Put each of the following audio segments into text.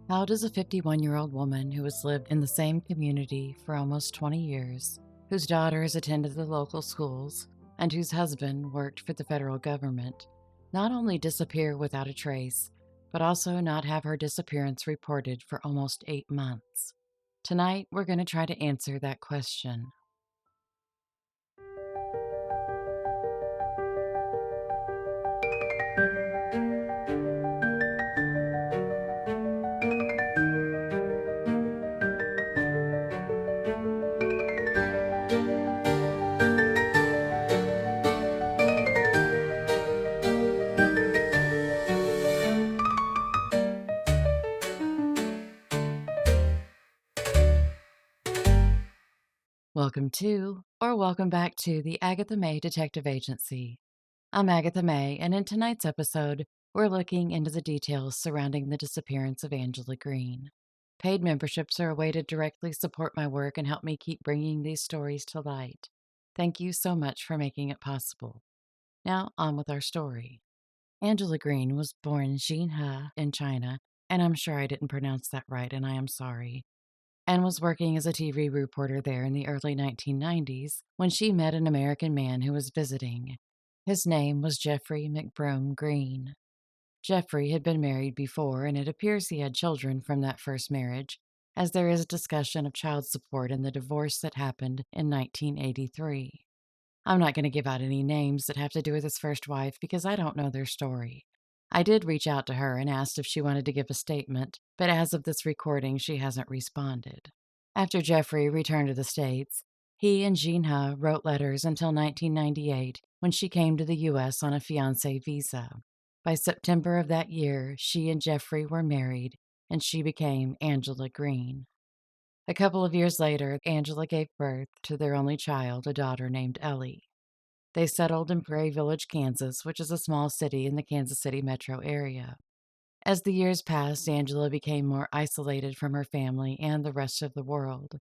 How does a 51-year-old woman who has lived in the same community for almost 20 years, whose daughters attended the local schools, and whose husband worked for the federal government, not only disappear without a trace, but also not have her disappearance reported for almost 8 months? Tonight, we're going to try to answer that question. Welcome back to the Agatha May Detective Agency. I'm Agatha May, and in tonight's episode, we're looking into the details surrounding the disappearance of Angela Green. Paid memberships are a way to directly support my work and help me keep bringing these stories to light. Thank you so much for making it possible. Now, on with our story. Angela Green was born Jinhe in China, and I'm sure I didn't pronounce that right, and I am sorry, and was working as a TV reporter there in the early 1990s when she met an American man who was visiting. His name was Jeffrey McBrome Green. Jeffrey had been married before, and it appears he had children from that first marriage, as there is discussion of child support in the divorce that happened in 1983. I'm not going to give out any names that have to do with his first wife because I don't know their story. I did reach out to her and asked if she wanted to give a statement, but as of this recording, she hasn't responded. After Jeffrey returned to the States, he and Jinhe wrote letters until 1998 when she came to the U.S. on a fiancé visa. By September of that year, she and Jeffrey were married, and she became Angela Green. A couple of years later, Angela gave birth to their only child, a daughter named Ellie. They settled in Prairie Village, Kansas, which is a small city in the Kansas City metro area. As the years passed, Angela became more isolated from her family and the rest of the world.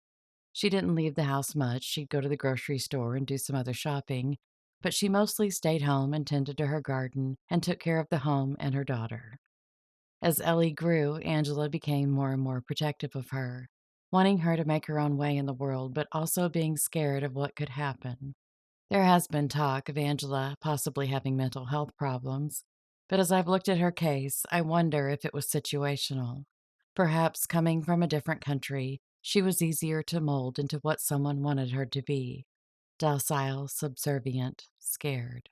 She didn't leave the house much. She'd go to the grocery store and do some other shopping, but she mostly stayed home and tended to her garden and took care of the home and her daughter. As Ellie grew, Angela became more and more protective of her, wanting her to make her own way in the world, but also being scared of what could happen. There has been talk of Angela possibly having mental health problems, but as I've looked at her case, I wonder if it was situational. Perhaps coming from a different country, she was easier to mold into what someone wanted her to be: docile, subservient, scared.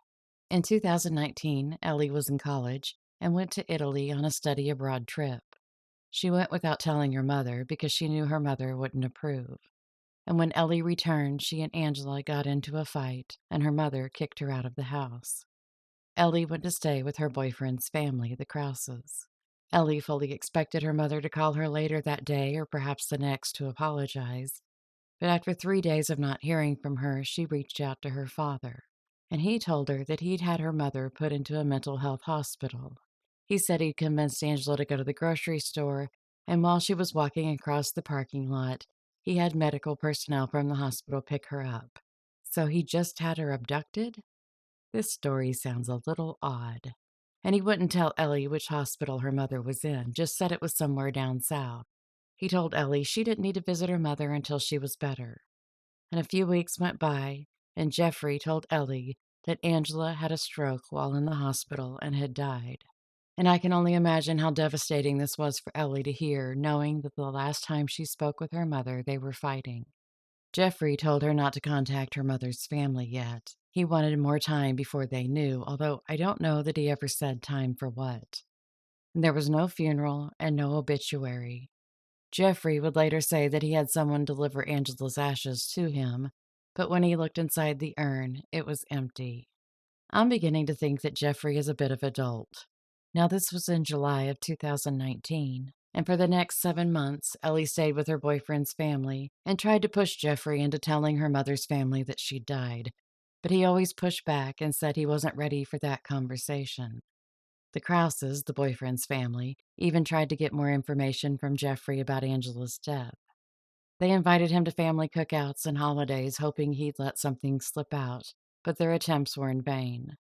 In 2019, Ellie was in college and went to Italy on a study abroad trip. She went without telling her mother because she knew her mother wouldn't approve. And when Ellie returned, she and Angela got into a fight, and her mother kicked her out of the house. Ellie went to stay with her boyfriend's family, the Krauses. Ellie fully expected her mother to call her later that day or perhaps the next to apologize. But after 3 days of not hearing from her, she reached out to her father, and he told her that he'd had her mother put into a mental health hospital. He said he'd convinced Angela to go to the grocery store, and while she was walking across the parking lot, he had medical personnel from the hospital pick her up. So he just had her abducted? This story sounds a little odd. And he wouldn't tell Ellie which hospital her mother was in, just said it was somewhere down south. He told Ellie she didn't need to visit her mother until she was better. And a few weeks went by, and Jeffrey told Ellie that Angela had a stroke while in the hospital and had died. And I can only imagine how devastating this was for Ellie to hear, knowing that the last time she spoke with her mother, they were fighting. Jeffrey told her not to contact her mother's family yet. He wanted more time before they knew, although I don't know that he ever said time for what. And there was no funeral and no obituary. Jeffrey would later say that he had someone deliver Angela's ashes to him, but when he looked inside the urn, it was empty. I'm beginning to think that Jeffrey is a bit of a dolt. Now, this was in July of 2019, and for the next 7 months, Ellie stayed with her boyfriend's family and tried to push Jeffrey into telling her mother's family that she died, but he always pushed back and said he wasn't ready for that conversation. The Krauses, the boyfriend's family, even tried to get more information from Jeffrey about Angela's death. They invited him to family cookouts and holidays, hoping he'd let something slip out, but their attempts were in vain.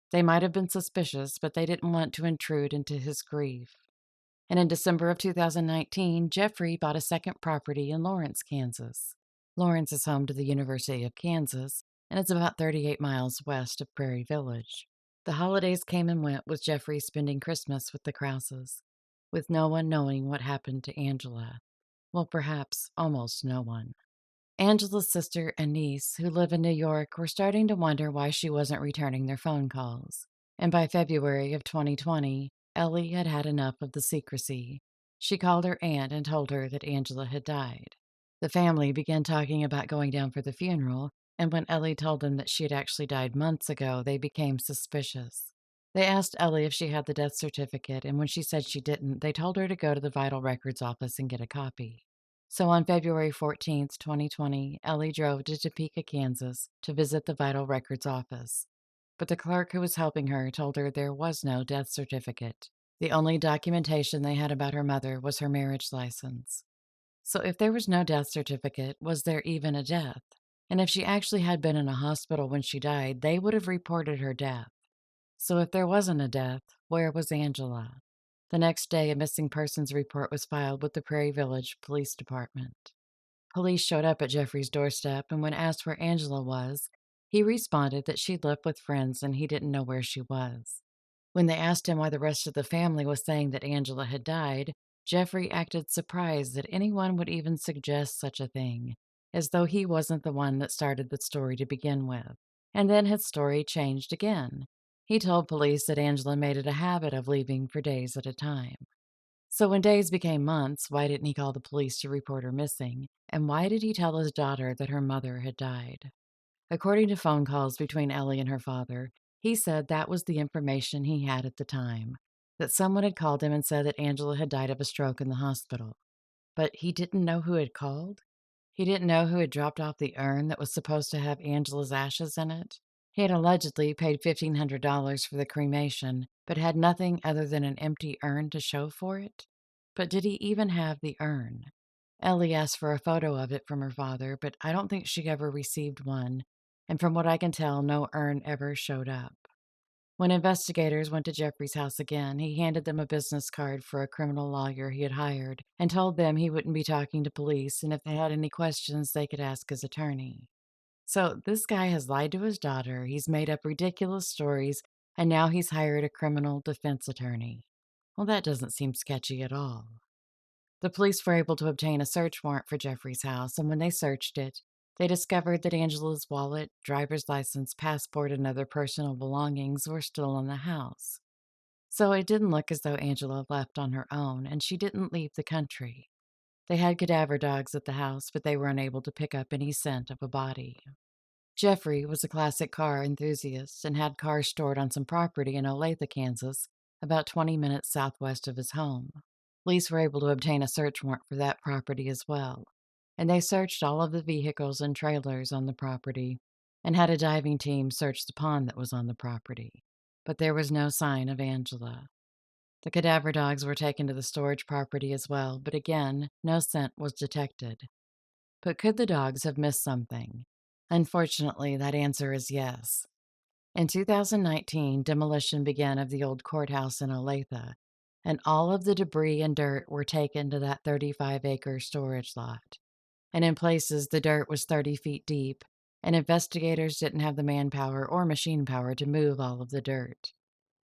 They might have been suspicious, but they didn't want to intrude into his grief. And in December of 2019, Jeffrey bought a second property in Lawrence, Kansas. Lawrence is home to the University of Kansas, and it's about 38 miles west of Prairie Village. The holidays came and went with Jeffrey spending Christmas with the Krauses, with no one knowing what happened to Angela. Well, perhaps almost no one. Angela's sister and niece, who live in New York, were starting to wonder why she wasn't returning their phone calls. And by February of 2020, Ellie had had enough of the secrecy. She called her aunt and told her that Angela had died. The family began talking about going down for the funeral, and when Ellie told them that she had actually died months ago, they became suspicious. They asked Ellie if she had the death certificate, and when she said she didn't, they told her to go to the Vital Records office and get a copy. So on February 14th, 2020, Ellie drove to Topeka, Kansas to visit the Vital Records office. But the clerk who was helping her told her there was no death certificate. The only documentation they had about her mother was her marriage license. So if there was no death certificate, was there even a death? And if she actually had been in a hospital when she died, they would have reported her death. So if there wasn't a death, where was Angela? The next day, a missing persons report was filed with the Prairie Village Police Department. Police showed up at Jeffrey's doorstep, and when asked where Angela was, he responded that she'd left with friends and he didn't know where she was. When they asked him why the rest of the family was saying that Angela had died, Jeffrey acted surprised that anyone would even suggest such a thing, as though he wasn't the one that started the story to begin with. And then his story changed again. He told police that Angela made it a habit of leaving for days at a time. So when days became months, why didn't he call the police to report her missing? And why did he tell his daughter that her mother had died? According to phone calls between Ellie and her father, he said that was the information he had at the time, that someone had called him and said that Angela had died of a stroke in the hospital. But he didn't know who had called? He didn't know who had dropped off the urn that was supposed to have Angela's ashes in it? He had allegedly paid $1,500 for the cremation, but had nothing other than an empty urn to show for it. But did he even have the urn? Ellie asked for a photo of it from her father, but I don't think she ever received one, and from what I can tell, no urn ever showed up. When investigators went to Jeffrey's house again, he handed them a business card for a criminal lawyer he had hired and told them he wouldn't be talking to police, and if they had any questions, they could ask his attorney. So this guy has lied to his daughter, he's made up ridiculous stories, and now he's hired a criminal defense attorney. Well, that doesn't seem sketchy at all. The police were able to obtain a search warrant for Jeffrey's house, and when they searched it, they discovered that Angela's wallet, driver's license, passport, and other personal belongings were still in the house. So it didn't look as though Angela left on her own, and she didn't leave the country. They had cadaver dogs at the house, but they were unable to pick up any scent of a body. Jeffrey was a classic car enthusiast and had cars stored on some property in Olathe, Kansas, about 20 minutes southwest of his home. Police were able to obtain a search warrant for that property as well, and they searched all of the vehicles and trailers on the property and had a diving team search the pond that was on the property. But there was no sign of Angela. The cadaver dogs were taken to the storage property as well, but again, no scent was detected. But could the dogs have missed something? Unfortunately, that answer is yes. In 2019, demolition began of the old courthouse in Olathe, and all of the debris and dirt were taken to that 35-acre storage lot. And in places, the dirt was 30 feet deep, and investigators didn't have the manpower or machine power to move all of the dirt.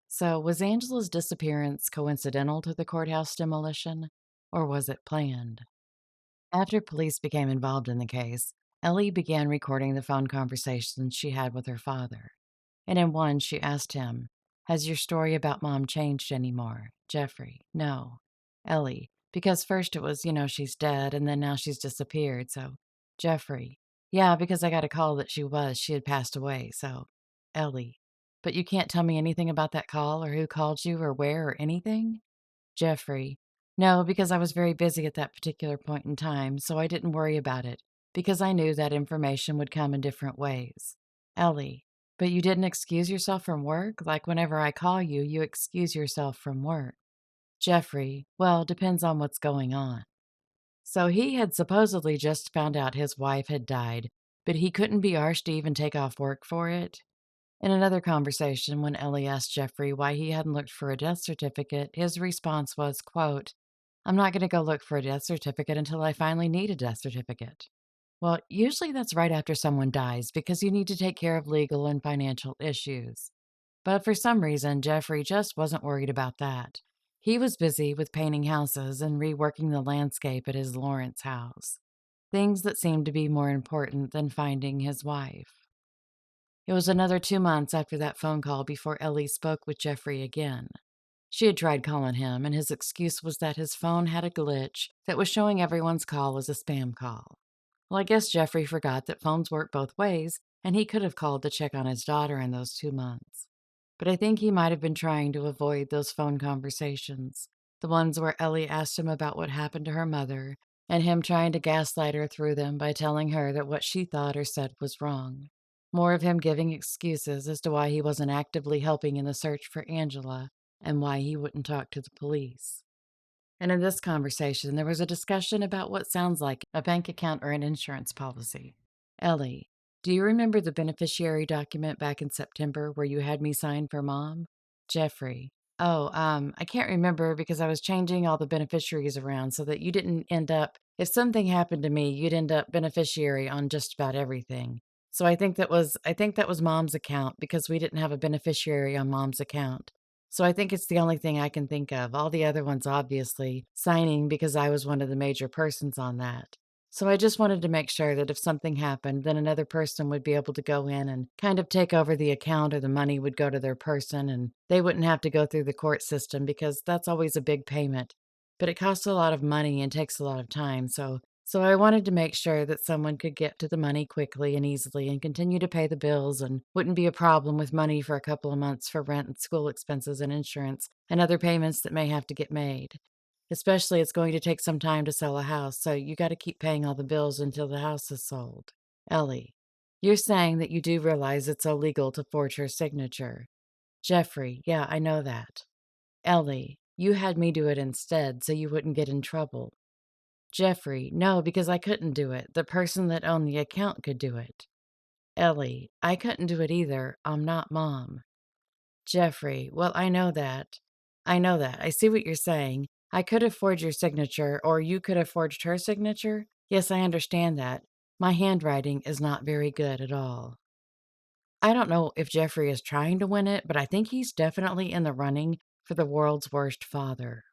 So, was Angela's disappearance coincidental to the courthouse demolition, or was it planned? After police became involved in the case, Ellie began recording the phone conversations she had with her father. And in one, she asked him, "Has your story about Mom changed anymore?" Jeffrey, "No." Ellie, "Because first it was, she's dead, and then now she's disappeared, so." Jeffrey, "Yeah, because I got a call that she had passed away, so." Ellie, "But you can't tell me anything about that call, or who called you, or where, or anything?" Jeffrey, "No, because I was very busy at that particular point in time, so I didn't worry about it, because I knew that information would come in different ways." Ellie, "But you didn't excuse yourself from work? Like whenever I call you, you excuse yourself from work." Jeffrey, "Well, depends on what's going on." So he had supposedly just found out his wife had died, but he couldn't be arsed to even take off work for it? In another conversation, when Ellie asked Jeffrey why he hadn't looked for a death certificate, his response was, quote, I'm not going to go look for a death certificate until I finally need a death certificate. Well, usually that's right after someone dies because you need to take care of legal and financial issues. But for some reason, Jeffrey just wasn't worried about that. He was busy with painting houses and reworking the landscape at his Lawrence house, things that seemed to be more important than finding his wife. It was another 2 months after that phone call before Ellie spoke with Jeffrey again. She had tried calling him, and his excuse was that his phone had a glitch that was showing everyone's call as a spam call. Well, I guess Jeffrey forgot that phones work both ways, and he could have called to check on his daughter in those 2 months. But I think he might have been trying to avoid those phone conversations, the ones where Ellie asked him about what happened to her mother, and him trying to gaslight her through them by telling her that what she thought or said was wrong. More of him giving excuses as to why he wasn't actively helping in the search for Angela and why he wouldn't talk to the police. And in this conversation, there was a discussion about what sounds like a bank account or an insurance policy. Ellie, do you remember the beneficiary document back in September where you had me sign for Mom? Jeffrey, oh, I can't remember because I was changing all the beneficiaries around so that you didn't end up, if something happened to me, you'd end up beneficiary on just about everything. So I think that was Mom's account because we didn't have a beneficiary on Mom's account. So I think it's the only thing I can think of. All the other ones, obviously, signing because I was one of the major persons on that. So I just wanted to make sure that if something happened, then another person would be able to go in and kind of take over the account or the money would go to their person and they wouldn't have to go through the court system because that's always a big payment. But it costs a lot of money and takes a lot of time. So I wanted to make sure that someone could get to the money quickly and easily and continue to pay the bills and wouldn't be a problem with money for a couple of months for rent and school expenses and insurance and other payments that may have to get made. Especially it's going to take some time to sell a house, so you got to keep paying all the bills until the house is sold. Ellie, you're saying that you do realize it's illegal to forge her signature. Jeffrey, yeah, I know that. Ellie, you had me do it instead so you wouldn't get in trouble. Jeffrey, no, because I couldn't do it. The person that owned the account could do it. Ellie, I couldn't do it either. I'm not Mom. Jeffrey, well, I know that. I know that. I see what you're saying. I could have forged your signature, or you could have forged her signature. Yes, I understand that. My handwriting is not very good at all. I don't know if Jeffrey is trying to win it, but I think he's definitely in the running for the world's worst father.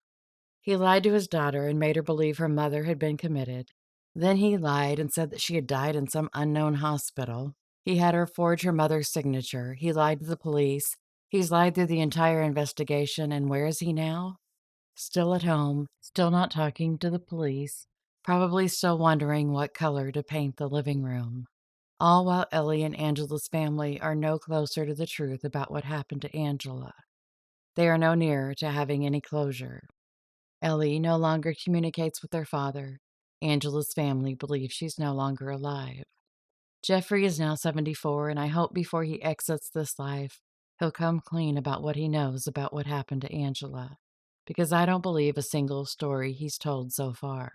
He lied to his daughter and made her believe her mother had been committed. Then he lied and said that she had died in some unknown hospital. He had her forge her mother's signature. He lied to the police. He's lied through the entire investigation, and where is he now? Still at home, still not talking to the police, probably still wondering what color to paint the living room. All while Ellie and Angela's family are no closer to the truth about what happened to Angela. They are no nearer to having any closure. Ellie no longer communicates with her father. Angela's family believes she's no longer alive. Jeffrey is now 74, and I hope before he exits this life, he'll come clean about what he knows about what happened to Angela, because I don't believe a single story he's told so far.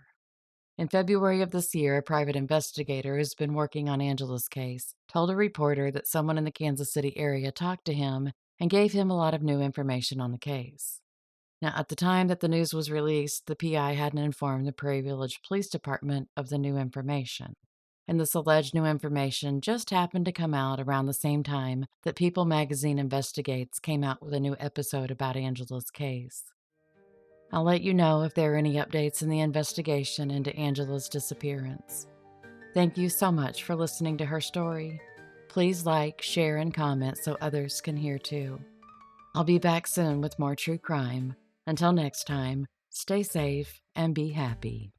In February of this year, a private investigator who's been working on Angela's case told a reporter that someone in the Kansas City area talked to him and gave him a lot of new information on the case. Now, at the time that the news was released, the PI hadn't informed the Prairie Village Police Department of the new information. And this alleged new information just happened to come out around the same time that People Magazine Investigates came out with a new episode about Angela's case. I'll let you know if there are any updates in the investigation into Angela's disappearance. Thank you so much for listening to her story. Please like, share, and comment so others can hear too. I'll be back soon with more true crime. Until next time, stay safe and be happy.